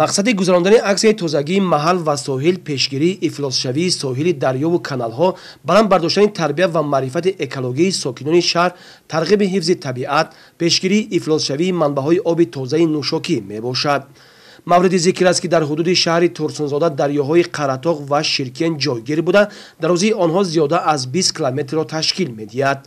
мақсади гузарондани аксияи тозагии маҳал ва соҳил пешгирии ифлосшавии соҳили дарёву каналҳо, баланд бардоштани тарбия ва маърифати экологии сокинони шаҳр, тарғиби ҳифзи табиат, пешгирии ифлосшавии манбаъҳои оби тозаи нӯшокӣ мебошад. мавриди зикр аст ки дар ҳудуди шаҳри Турсунзода дарёҳои Қаратоғ ва Ширкен ҷойгир буда, дарозии онҳо зиёда аз 20 километрро ташкил медиҳад.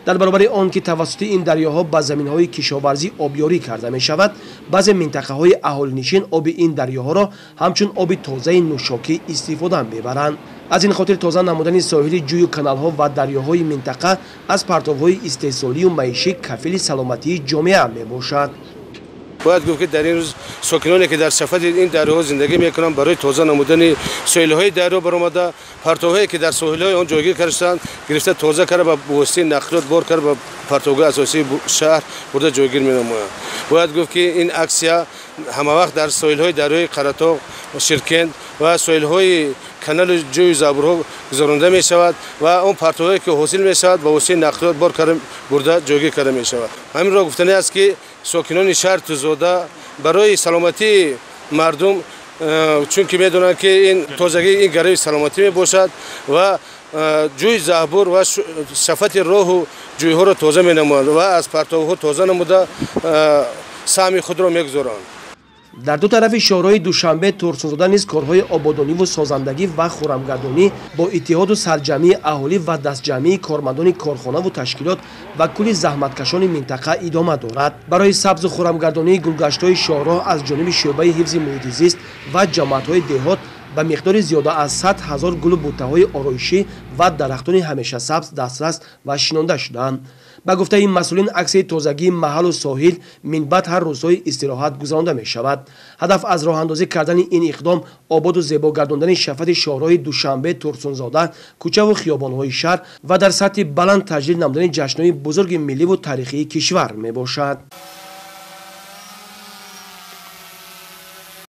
дар баробари он ки тавассути ин дарёҳо ба заминҳои кишоварзӣ обёрӣ карда мешавад, баъзе минтақаҳои аҳолинишин оби ин дарёҳоро ҳамчун оби тозаи нӯшокӣ истифода мебаранд. аз ин хотир тоза намудани соҳили ҷӯю каналҳо ва дарёҳои минтақа аз партовҳои истеҳсолию маишӣ кафили саломатии ҷомеа мебошад. باید گفت که در این روز ساکنانی که در صفت این دریاها زندگی میکنند برای تازه نمودن ساحل‌های دریا برآمده، پرتوهایی که در ساحل‌های آن جایگیر کردند گرفته تازه کرده و به واسطه نقلیات بار کرده به پرتوهای اساسی شهر برده جایگیر می‌نمایند. باید گفت که این اکسیا همه وقت در ساحل‌های دریای قره‌طاغ و شیرکند و ساحل‌های کانال جوی زابرها گذرانده می‌شود و اون پرتوهایی که حاصل می‌شود به واسطه نقلیات بار کرده برده جایگیر کرده می‌شود. همین را گفتنی است که ساکنان شهر تورسنزودا برای سلامتی مردم، چون که میدونند که این تازگی این گروه سلامتی میباشد و جوی زهبور و صفت راه و جوی‌ها را تازه مینمایند و از پرتوها تازه نموده سهم خود را میگذارند. дар ду тарафи шоҳроҳи душанбе турсунзода низ корҳои ободониву созандагӣ ва хӯрамгардонӣ бо иттиҳоду сарҷамъии аҳолӣ ва дастҷамъии кормандони корхонаву ташкилот ва кулли заҳматкашони минтақа идома дорад. барои сабзу хӯрамгардонии гулгаштҳои шоҳроҳ аз ҷониби шӯъбаи ҳифзи муҳити зист ва ҷамоатҳои деҳот ба миқдори зиёда аз 100 000 гулу буттаҳои ороишӣ ва дарахтони ҳамешасабз дастрас ва шинонда шуданд. ба гуфтаи масъулин аксияи тозагии маҳалу соҳил минбаъд ҳар рӯзҳои истироҳат гузаронда мешавад. ҳадаф аз роҳандозӣ кардани ин иқдом ободу зебо гардондани шафати шоҳроҳи душанбе турсунзода, кӯчаву хиёбонҳои шаҳр ва дар сатҳи баланд таҷлил намудани ҷашнҳои бузурги милливу таърихии кишвар мебошад.